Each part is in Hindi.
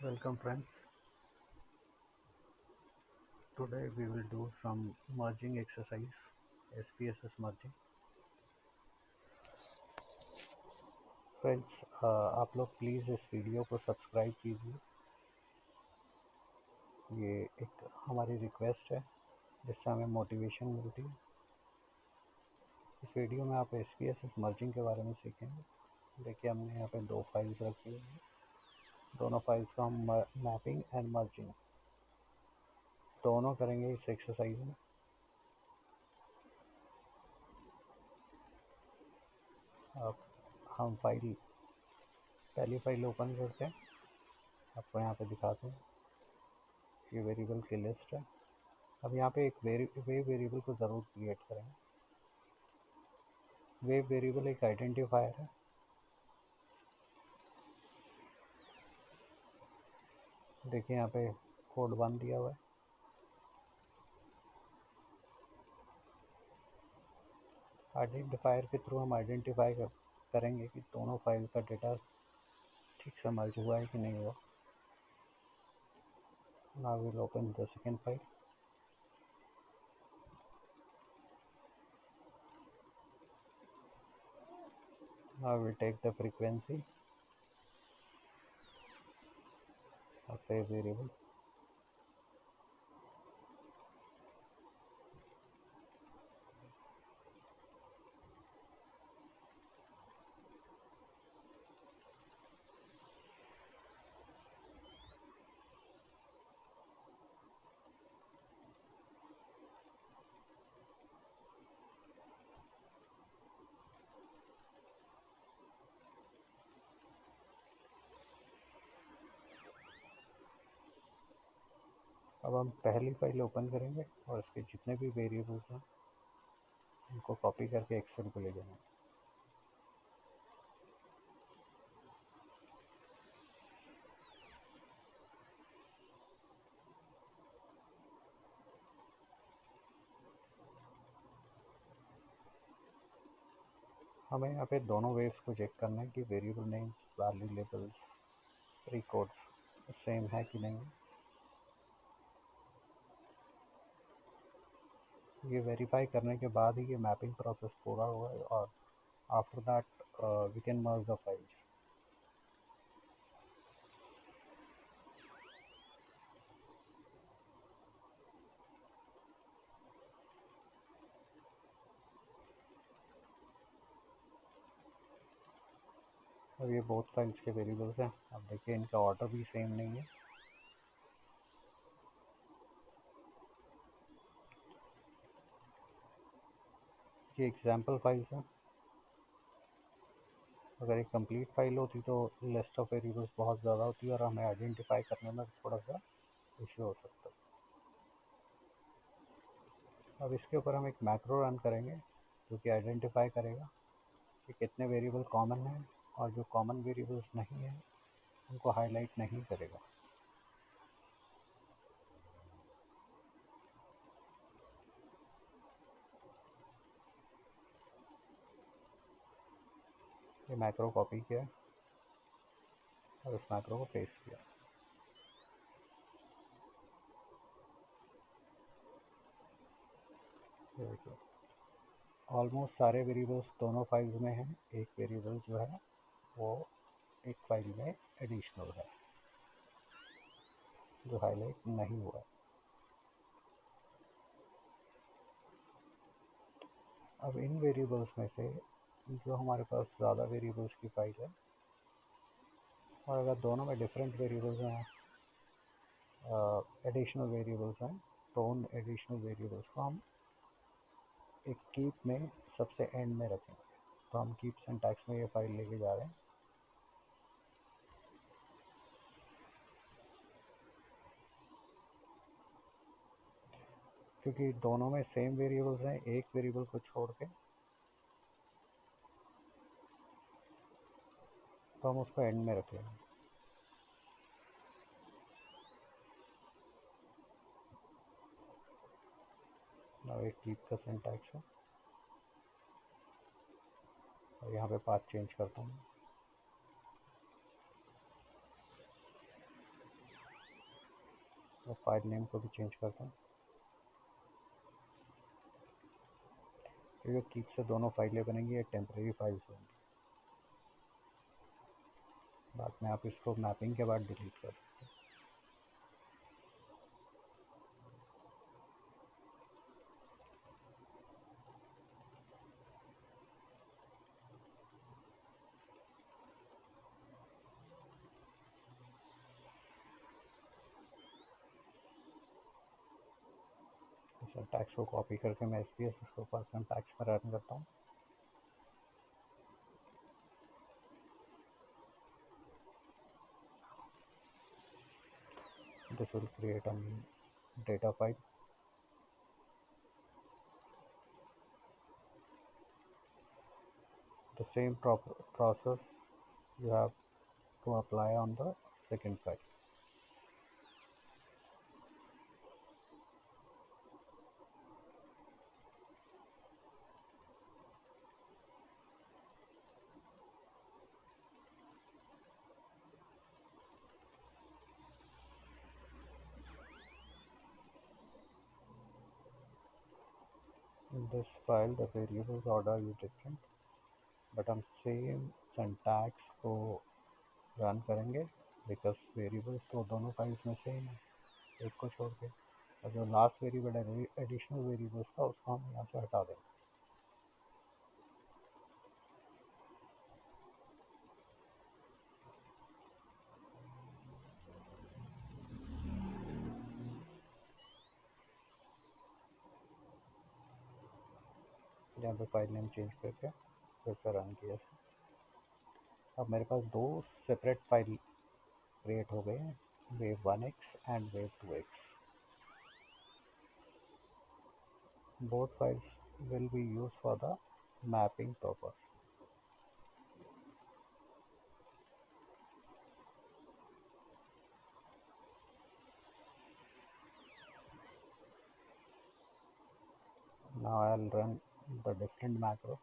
Welcome friends. Today we will do some merging exercise, SPSS merging. Friends आप लोग प्लीज़ इस वीडियो को सब्सक्राइब कीजिए। ये एक हमारी रिक्वेस्ट है जिससे हमें मोटिवेशन मिलती है। इस वीडियो में आप SPSS मर्जिंग के बारे में सीखेंगे। देखिए हमने यहाँ पे दो फाइल्स रखी हुई हैं। दोनों फाइल्स का हम मैपिंग एंड मर्जिंग दोनों करेंगे इस एक्सरसाइज में। अब हम पहली फाइल ओपन करते हैं। आपको यहाँ पे दिखाते हैं। ये वेरिएबल की लिस्ट है। अब यहाँ पे एक वेव वेरिएबल को ज़रूर क्रिएट करेंगे। वेव वेरिएबल एक आइडेंटिफायर है। देखिए यहाँ पे कोड 1 दिया हुआ है। आइडेंटिफायर के थ्रू हम आइडेंटिफाई करेंगे कि दोनों फाइल का डेटा ठीक से मर्ज हुआ है कि नहीं हुआ। Now will open the second file. Now will take the frequency of wave variable. अब हम पहली फाइल ओपन करेंगे और इसके जितने भी वेरिएबल्स हैं उनको कॉपी करके एक्सेल को ले जाएंगे। हमें यहाँ पे दोनों वेव्स को चेक करना है कि variable names, value labels, pre codes same है कि नहीं। ये वेरीफाई करने के बाद ही ये मैपिंग प्रोसेस पूरा हुआ है और after that we can merge the files. अब ये बोथ फाइल्स के वेरिएबल्स हैं। अब देखिए इनका ऑर्डर भी सेम नहीं है। ये एग्जाम्पल फाइल्स हैं। अगर एक कंप्लीट फाइल होती तो लिस्ट ऑफ वेरिएबल्स बहुत ज़्यादा होती और हमें आइडेंटिफाई करने में थोड़ा सा इश्यू हो सकता। अब इसके ऊपर हम एक मैक्रो रन करेंगे जो कि आइडेंटिफाई करेगा कि कितने वेरिएबल कॉमन हैं और जो कॉमन वेरिएबल्स नहीं हैं उनको हाईलाइट नहीं करेगा। ये मैक्रो कॉपी किया और इस मैक्रो को पेस्ट किया। देखिए ऑलमोस्ट सारे वेरिएबल्स दोनों फाइल्स में हैं। एक वेरिएबल जो है वो एक फाइल में एडिशनल है जो हाईलाइट नहीं हुआ है। अब इन वेरिएबल्स में से जो हमारे पास ज़्यादा वेरिएबल्स की फाइल है और अगर दोनों में डिफरेंट वेरिएबल्स हैं, एडिशनल वेरिएबल्स हैं, तो उन एडिशनल वेरिएबल्स को हम एक कीप में सबसे एंड में रखेंगे। तो हम कीप सिंटैक्स में ये फाइल लेके जा रहे हैं। क्योंकि दोनों में सेम वेरिएबल्स हैं, एक वेरिएबल को छोड़ के, तो हम उसको एंड में रखेंगे। अब एक कीप का सिंटैक्स है और यहाँ पे पाथ चेंज करता हूँ। और फाइल नेम को भी चेंज करता हूँ। तो कीप से दोनों फाइलें बनेंगी, ये टेम्परेरी फाइल्स होंगी। बाद में आप इसको मैपिंग के बाद डिलीट कर सकते हैं। सर टैक्स को कॉपी करके मैं SPS इसको पर्सनल टैक्स पर रन करता हूँ। This will create a new data file. The same process you have to apply on the second file. In this file, the variables order is different, but हम same syntax को run करेंगे because variables तो दोनों files में same है, एक को छोड़ के। और जो last variable additional variables था उसको हम यहाँ से हटा देंगे। यहाँ पे फाइल नेम चेंज करके फिर से रन किया। अब मेरे पास दो सेपरेट फाइल क्रिएट हो गए हैं, wave 1x and wave 2x. Both files will be used for the mapping purpose. Now I'll run the different macro.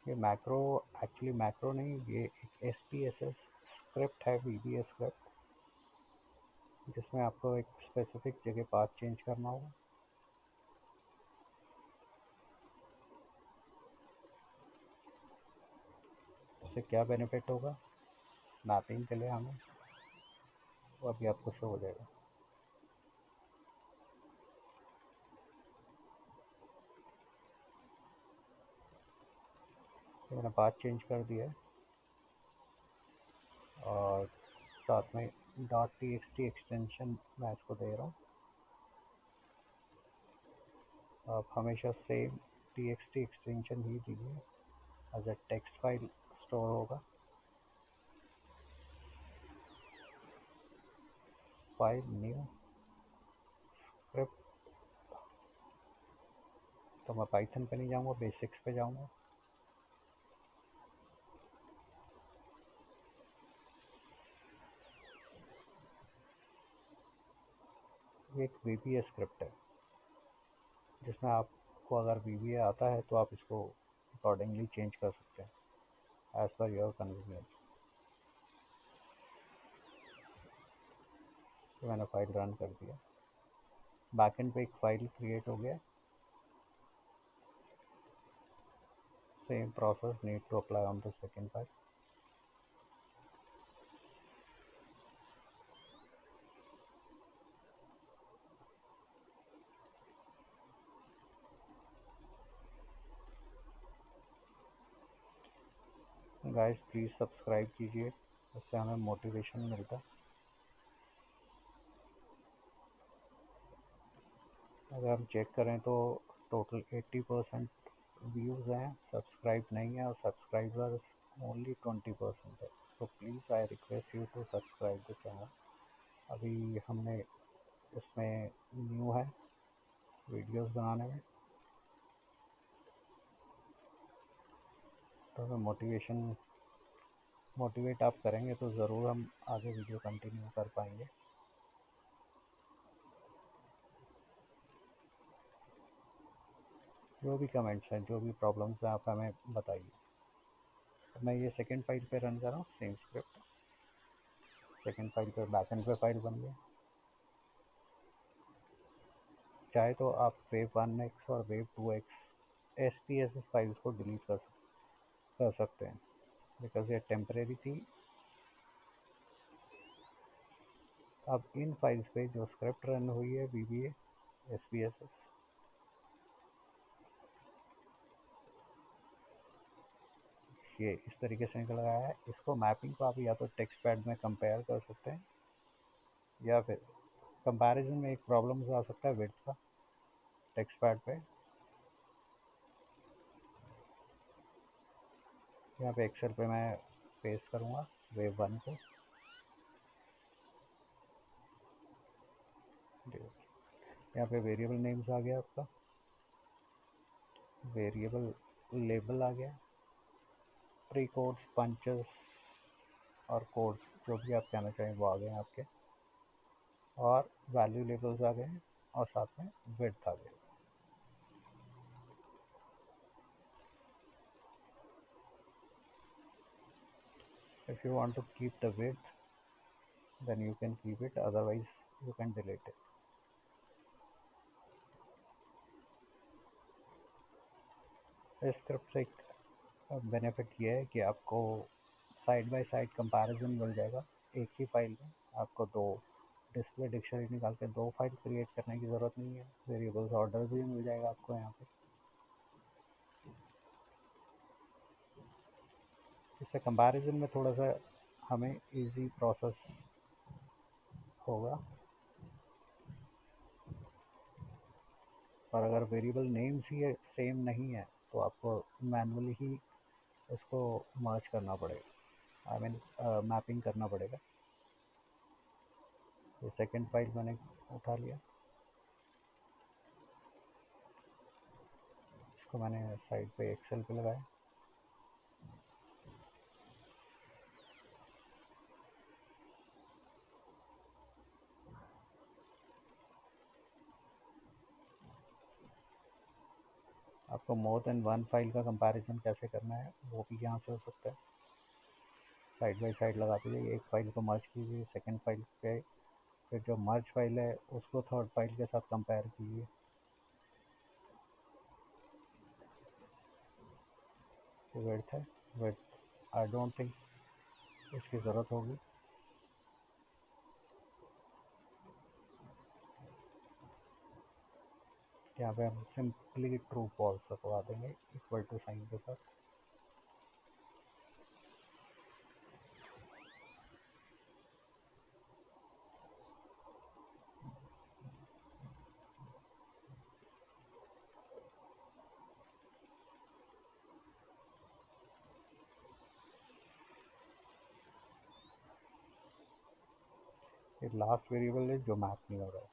ये मैक्रो एक्चुअली मैक्रो नहीं, ये एक SPSS स्क्रिप्ट है, VBA स्क्रिप्ट, जिसमें आपको एक स्पेसिफिक जगह पाथ चेंज करना होगा। इससे क्या बेनिफिट होगा मैपिंग के लिए हमें, वो अभी आपको शो हो जाएगा। तो मैंने पाथ चेंज कर दिया है और साथ में .txt एक्सटेंशन मैं इसको दे रहा हूँ। आप हमेशा सेम txt एक्सटेंशन ही दीजिए, as a text file store होगा। फाइल न्यू स्क्रिप्ट, तो मैं पाइथन पे नहीं जाऊँगा, बेसिक्स पे जाऊँगा। ये एक VBA स्क्रिप्ट है, जिसमें आपको अगर VBA आता है तो आप इसको अकॉर्डिंगली चेंज कर सकते हैं एज पर योर कन्वीनियंस। तो मैंने फाइल रन कर दिया, बैकएंड पे एक फाइल क्रिएट हो गया। Same process need to apply on the second file. Guys please subscribe कीजिए, उससे हमें मोटिवेशन मिलता है। अगर हम चेक करें तो टोटल 80% व्यूज़ हैं, सब्सक्राइब नहीं है, और सब्सक्राइबर्स ओनली 20% है। तो please I request you to subscribe the channel. अभी हमने इसमें न्यू है वीडियोस बनाने में, तो हमें मोटिवेट आप करेंगे तो ज़रूर हम आगे वीडियो कंटिन्यू कर पाएंगे। जो भी कमेंट्स हैं, जो भी प्रॉब्लम्स हैं, आप हमें बताइए। मैं ये सेकेंड फाइल पे रन कर रहा हूँ सेम स्क्रिप्ट। सेकेंड फाइल पे बैकएंड पे फाइल बन गया। चाहे तो आप वेव 1x और वेव 2x SPSS फाइल्स को डिलीट कर सकते हैं, बिकॉज ये टेम्परेरी थी। अब इन फाइल्स पे जो स्क्रिप्ट रन हुई है VBA SPSS, ये इस तरीके से निकल आया है। इसको मैपिंग को आप या तो टेक्स्ट पैड में कंपेयर कर सकते हैं, या फिर कंपैरिजन में एक प्रॉब्लम आ सकता है विड्थ का। टेक्स्ट पैड पे यहाँ पे एक्सेल पे मैं पेस्ट करूँगा वेव 1 को। यहाँ पे वेरिएबल नेम्स आ गया आपका, वेरिएबल लेबल आ गया, प्री कोड्स, पंचेस और कोड्स जो भी आप कहना चाहें वो आ गए हैं आपके, और वैल्यू लेबल्स आ गए हैं, और साथ में विड्थ आ गया। If you want to keep the width, then you can keep it, otherwise you can delete it. इस स्क्रिप्ट से एक बेनिफिट ये है कि आपको साइड बाय साइड कंपैरिजन मिल जाएगा। एक ही फाइल में आपको दो डिस्प्ले डिक्शनरी निकाल के दो फाइल क्रिएट करने की ज़रूरत नहीं है। वेरिएबल्स ऑर्डर भी मिल जाएगा आपको यहाँ पे। इससे कंपैरिजन में थोड़ा सा हमें इजी प्रोसेस होगा। और अगर वेरिएबल नेम्स ही सेम नहीं है तो आपको मैनुअली ही इसको मर्ज करना पड़ेगा, आई मीन मैपिंग करना पड़ेगा। तो सेकंड फाइल मैंने उठा लिया, इसको मैंने साइड पे एक्सेल पे लगाया। आपको मोर देन वन फाइल का कंपैरिजन कैसे करना है वो भी यहाँ से हो सकता है। साइड बाय साइड लगाते जाइए, एक फाइल को मर्ज कीजिए सेकंड फाइल पे, फिर जो मर्ज फाइल है उसको थर्ड फाइल के साथ कंपेयर कीजिए। विड्थ है, विड्थ आई डोंट थिंक इसकी ज़रूरत होगी। यहाँ पे हम सिंपली ट्रू फॉल्स रखवा देंगे इक्वल टू साइन के साथ। ये लास्ट वेरिएबल है जो मैप नहीं हो रहा है।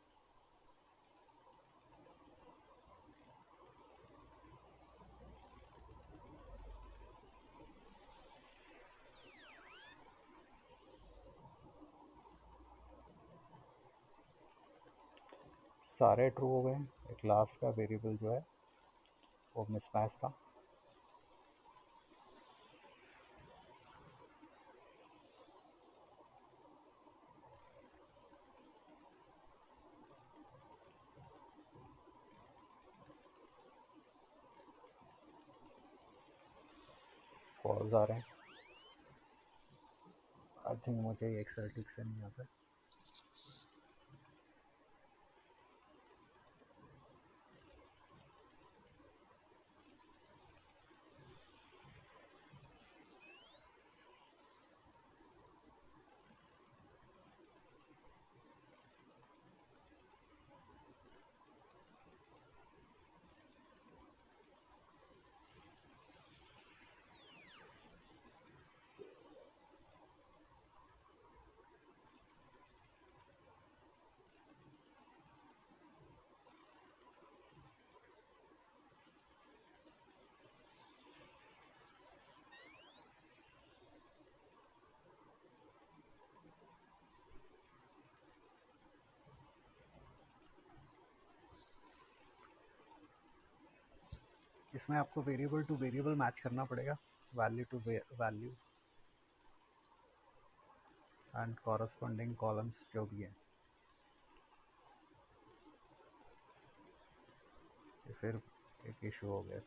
सारे ट्रू हो गए। एक लास्ट का वेरिएबल जो है वो मिसमैच था। फॉल्स आ रहे हैं। आई थिंक मुझे एक ठीक से नहीं आता। इसमें आपको वेरिएबल टू वेरिएबल मैच करना पड़ेगा। Value to value and corresponding columns जो भी हैं, ये फिर एक इशू हो गया।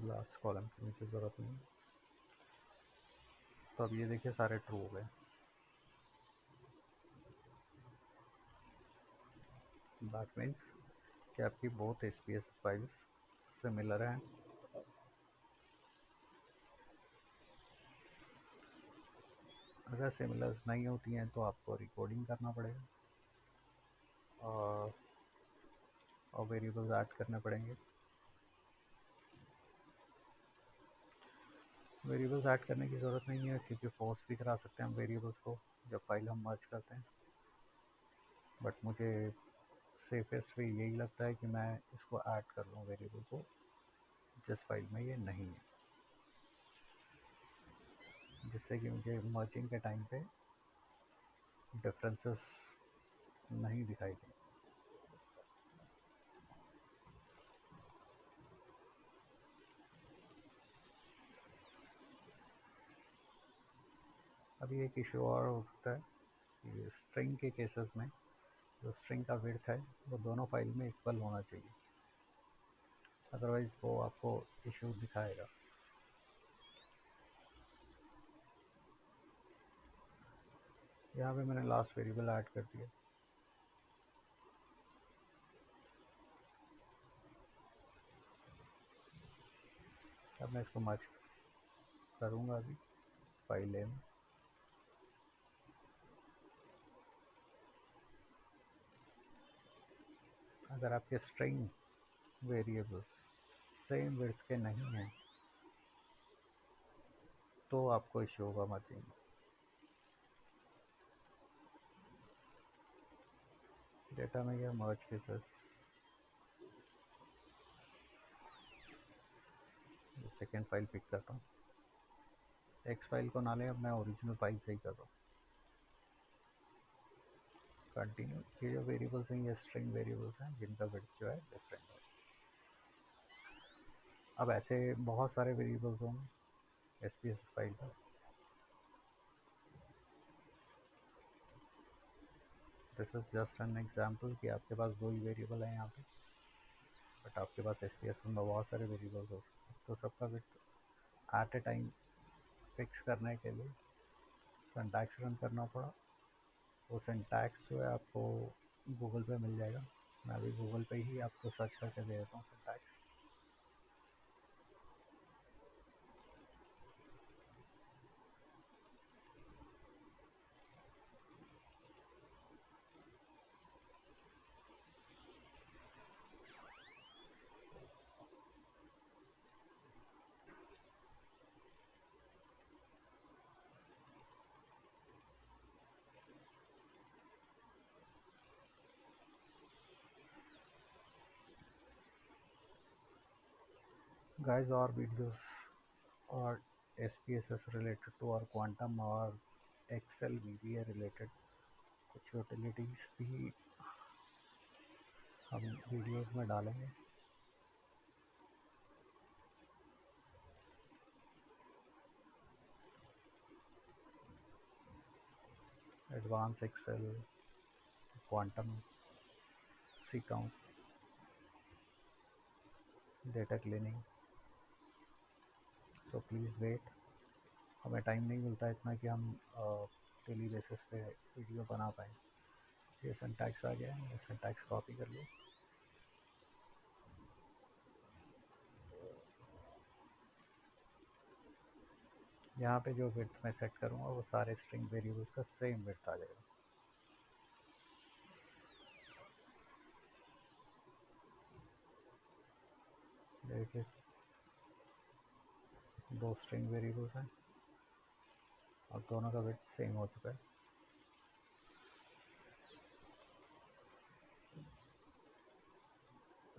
लास्ट कॉलम की मुझे ज़रूरत नहीं। तो अब ये देखिए सारे ट्रू हो गए। दैट मीन्स कि आपकी बोथ एसपीएस फाइल्स सिमिलर हैं। अगर सिमिलर नहीं होती हैं तो आपको रिकोडिंग करना पड़ेगा और वेरिएबल्स ऐड करने पड़ेंगे। वेरिएबल्स ऐड करने की ज़रूरत नहीं है क्योंकि फोर्स भी करा सकते हैं हम वेरिएबल्स को जब फाइल हम मर्ज करते हैं। बट मुझे सेफेस्ट वे यही लगता है कि मैं इसको ऐड कर लूँ वेरिएबल को जिस फाइल में ये नहीं है, जिससे कि मुझे मर्जिंग के टाइम पे डिफरेंसेस नहीं दिखाई दें। अभी एक इशू और हो सकता है कि स्ट्रिंग के केसेस में जो स्ट्रिंग का विड्थ है वो दोनों फाइल में इक्वल होना चाहिए, अदरवाइज वो आपको इशू दिखाएगा। यहाँ पे मैंने लास्ट वेरिएबल ऐड कर दिया। अब मैं इसको मर्ज करूँगा अभी फाइल ए में। अगर आपके स्ट्रिंग वेरिएबल्स सेम विड्थ के नहीं हैं तो आपको इशू होगा मर्जिंग। डेटा में यह मर्ज केसेस, सेकेंड फाइल पिक करता हूँ। एक्स फाइल को ना लें, अब मैं ओरिजिनल फाइल से ही कर रहा हूँ। कंटिन्यू। ये जो वेरिएबल्स हैं ये स्ट्रिंग वेरिएबल्स हैं जिनका विड्थ जो है डिफरेंट है। अब ऐसे बहुत सारे वेरिएबल्स होंगे एसपीएस फाइल पर। This is just an example कि आपके पास दो ही वेरिएबल हैं यहाँ पे, बट आपके पास एसपीएस में बहुत सारे वेरिएबल्स हो सकते हैं, तो सबका width at a time fix करने के लिए सिंटैक्स रन करना पड़ा। वो सिंटैक्स जो है आपको गूगल पे मिल जाएगा। मैं अभी गूगल पे ही आपको सर्च करके दे देता हूँ सिंटैक्स। गाइस और वीडियोस और SPSS related to और क्वांटम और एक्सेल VBA related कुछ यूटिलिटीज भी हम वीडियोस में डालेंगे। Advance Excel, quantum, C count, data cleaning. So please wait. हमें टाइम नहीं मिलता इतना कि हम डेली बेसिस पे वीडियो बना पाएँ। ये सिंटैक्स आ गया है, सिंटैक्स कॉपी कर लो। यहाँ पे जो विड्थ मैं सेट करूँगा वो सारे स्ट्रिंग वेरिएबल्स का सेम विड्थ आ जाएगा। देखिए दो स्ट्रिंग वेरिएबल्स हैं और दोनों का विड्थ सेम हो चुका है।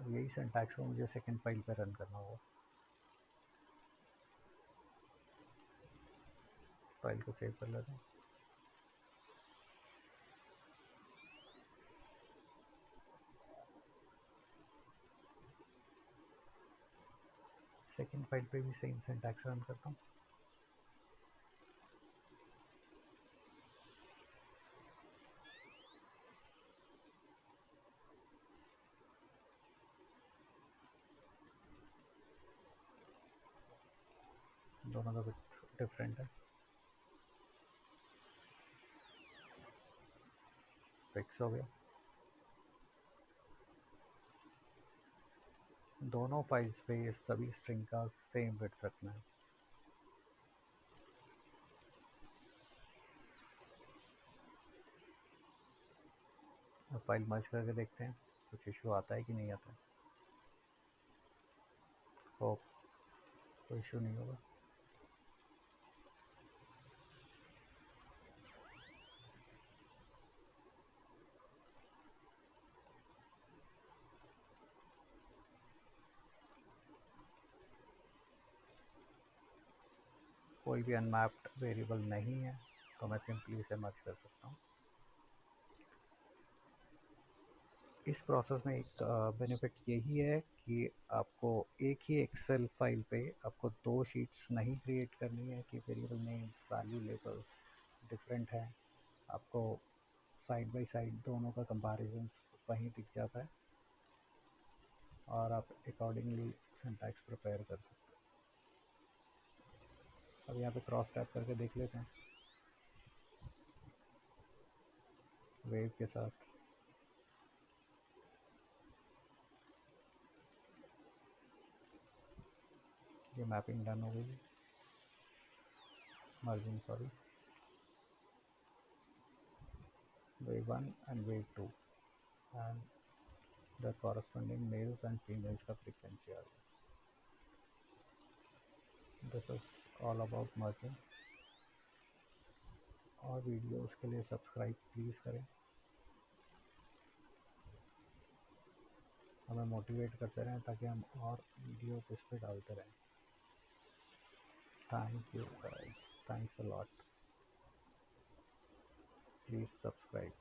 यही सिंटैक्स को मुझे सेकंड फाइल पे रन करना होगा। फाइल को सेव कर लेते हैं। सेकंड फाइल पे भी सेम सिंटैक्स रन करता हूँ। दोनों का कुछ डिफरेंट है। फिक्स हो गया। दोनों फाइल्स पे ये सभी स्ट्रिंग का सेम विड्थ रखना है। अब फाइल मर्ज करके देखते हैं कुछ इशू आता है कि नहीं आता है। होप कोई इशू नहीं होगा। कोई भी अनमैप्ड वेरिएबल नहीं है तो मैं सिंपली इसे मर्ज कर सकता हूँ। इस प्रोसेस में एक बेनिफिट यही है कि आपको एक ही एक्सेल फाइल पे आपको दो शीट्स नहीं क्रिएट करनी है कि variable name value labels different है। आपको साइड बाय साइड दोनों का कंपैरिजन वहीं दिख जाता है और आप अकॉर्डिंगली सिंटैक्स प्रिपेयर कर सकते हैं। अब यहाँ पे क्रॉस टैप करके देख लेते हैं वेव के साथ। ये मैपिंग डन हो गई, merging sorry, wave 1 and wave 2 and the corresponding males and females का frequency आ गया। This is all about merging। और वीडियोस के लिए सब्सक्राइब प्लीज़ करें, हमें मोटिवेट करते रहें ताकि हम और वीडियोस इस पे डालते रहें। Thank you guys, thanks a lot, please subscribe.